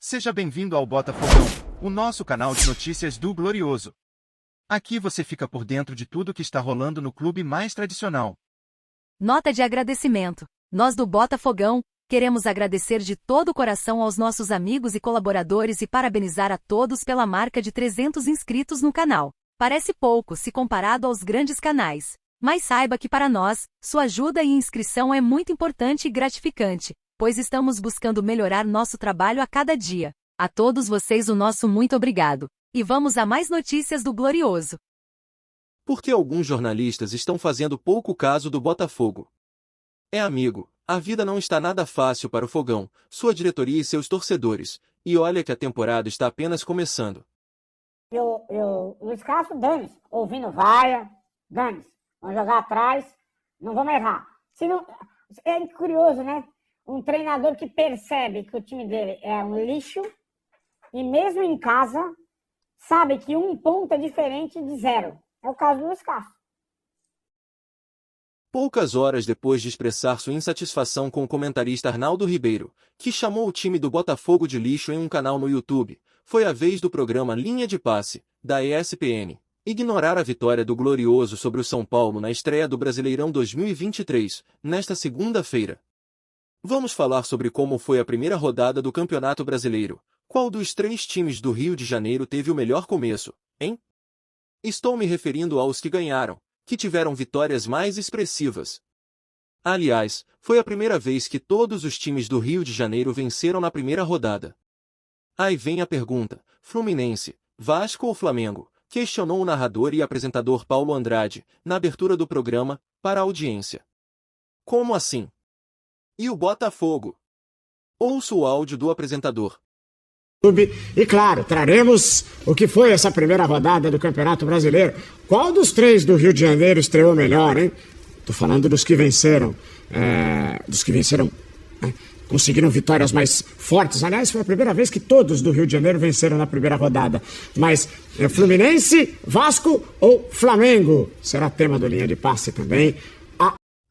Seja bem-vindo ao Botafogão, o nosso canal de notícias do Glorioso. Aqui você fica por dentro de tudo que está rolando no clube mais tradicional. Nota de agradecimento. Nós do Botafogão queremos agradecer de todo o coração aos nossos amigos e colaboradores e parabenizar a todos pela marca de 300 inscritos no canal. Parece pouco se comparado aos grandes canais, mas saiba que para nós, sua ajuda e inscrição é muito importante e gratificante, pois estamos buscando melhorar nosso trabalho a cada dia. A todos vocês o nosso muito obrigado. E vamos a mais notícias do Glorioso. Por que alguns jornalistas estão fazendo pouco caso do Botafogo? Amigo, a vida não está nada fácil para o Fogão, sua diretoria e seus torcedores, e olha que a temporada está apenas começando. Luiz Castro, dane-se, ouvindo vaia, dane-se, vamos jogar atrás, não vamos errar. É curioso, né? Um treinador que percebe que o time dele é um lixo e mesmo em casa sabe que um ponto é diferente de 0. É o caso do Luiz Castro. Poucas horas depois de expressar sua insatisfação com o comentarista Arnaldo Ribeiro, que chamou o time do Botafogo de lixo em um canal no YouTube, foi a vez do programa Linha de Passe, da ESPN, ignorar a vitória do Glorioso sobre o São Paulo na estreia do Brasileirão 2023, nesta segunda-feira. Vamos falar sobre como foi a primeira rodada do Campeonato Brasileiro. Qual dos 3 times do Rio de Janeiro teve o melhor começo, hein? Estou me referindo aos que ganharam, que tiveram vitórias mais expressivas. Aliás, foi a primeira vez que todos os times do Rio de Janeiro venceram na primeira rodada. Aí vem a pergunta: Fluminense, Vasco ou Flamengo? Questionou o narrador e apresentador Paulo Andrade, na abertura do programa, para a audiência. Como assim? E o Botafogo? Ouça o áudio do apresentador. E claro, traremos o que foi essa primeira rodada do Campeonato Brasileiro. Qual dos 3 do Rio de Janeiro estreou melhor, hein? Tô falando dos que venceram. Conseguiram vitórias mais fortes. Aliás, foi a primeira vez que todos do Rio de Janeiro venceram na primeira rodada. Mas Fluminense, Vasco ou Flamengo? Será tema do Linha de Passe também.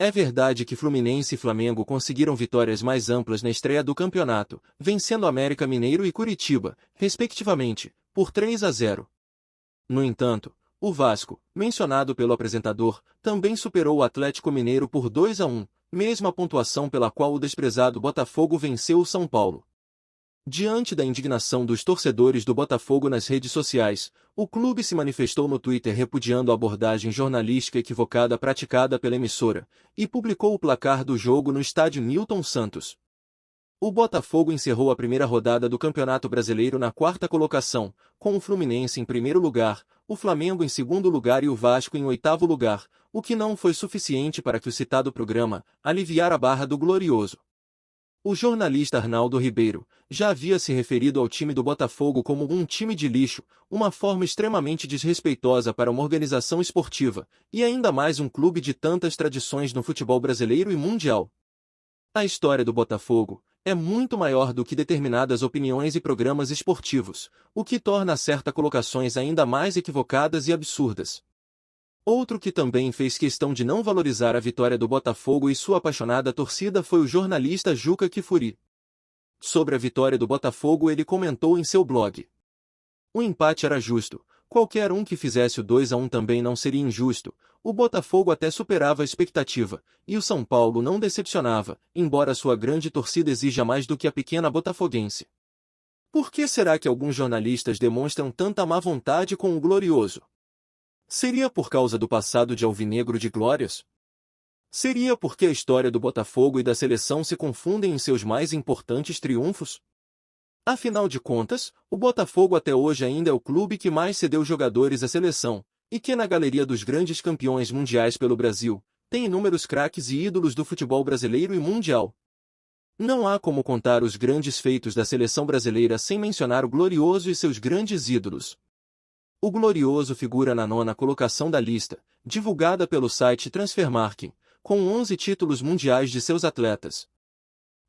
É verdade que Fluminense e Flamengo conseguiram vitórias mais amplas na estreia do campeonato, vencendo América Mineiro e Curitiba, respectivamente, por 3-0. No entanto, o Vasco, mencionado pelo apresentador, também superou o Atlético Mineiro por 2-1, mesma pontuação pela qual o desprezado Botafogo venceu o São Paulo. Diante da indignação dos torcedores do Botafogo nas redes sociais, o clube se manifestou no Twitter repudiando a abordagem jornalística equivocada praticada pela emissora, e publicou o placar do jogo no estádio Newton Santos. O Botafogo encerrou a primeira rodada do Campeonato Brasileiro na 4ª colocação, com o Fluminense em primeiro lugar, o Flamengo em segundo lugar e o Vasco em 8º lugar, o que não foi suficiente para que o citado programa aliviar a barra do Glorioso. O jornalista Arnaldo Ribeiro já havia se referido ao time do Botafogo como um time de lixo, uma forma extremamente desrespeitosa para uma organização esportiva, e ainda mais um clube de tantas tradições no futebol brasileiro e mundial. A história do Botafogo é muito maior do que determinadas opiniões e programas esportivos, o que torna certas colocações ainda mais equivocadas e absurdas. Outro que também fez questão de não valorizar a vitória do Botafogo e sua apaixonada torcida foi o jornalista Juca Kfouri. Sobre a vitória do Botafogo ele comentou em seu blog: o empate era justo, qualquer um que fizesse o 2-1 também não seria injusto, o Botafogo até superava a expectativa, e o São Paulo não decepcionava, embora sua grande torcida exija mais do que a pequena botafoguense. Por que será que alguns jornalistas demonstram tanta má vontade com o Glorioso? Seria por causa do passado de alvinegro de glórias? Seria porque a história do Botafogo e da seleção se confundem em seus mais importantes triunfos? Afinal de contas, o Botafogo até hoje ainda é o clube que mais cedeu jogadores à seleção, e que na galeria dos grandes campeões mundiais pelo Brasil, tem inúmeros craques e ídolos do futebol brasileiro e mundial. Não há como contar os grandes feitos da seleção brasileira sem mencionar o Glorioso e seus grandes ídolos. O Glorioso figura na 9ª colocação da lista, divulgada pelo site Transfermarkt, com 11 títulos mundiais de seus atletas.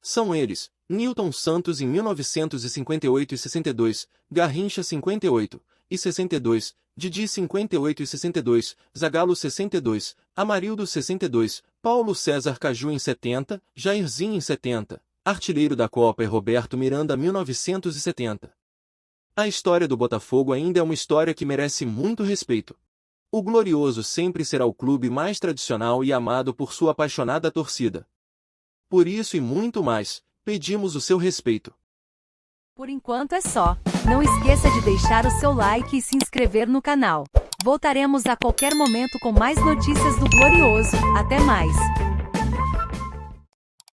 São eles: Newton Santos em 1958 e 62, Garrincha 58 e 62, Didi 58 e 62, Zagallo 62, Amarildo 62, Paulo César Caju em 70, Jairzinho em 70, Artilheiro da Copa é Roberto Miranda 1970. A história do Botafogo ainda é uma história que merece muito respeito. O Glorioso sempre será o clube mais tradicional e amado por sua apaixonada torcida. Por isso e muito mais, pedimos o seu respeito. Por enquanto é só. Não esqueça de deixar o seu like e se inscrever no canal. Voltaremos a qualquer momento com mais notícias do Glorioso. Até mais!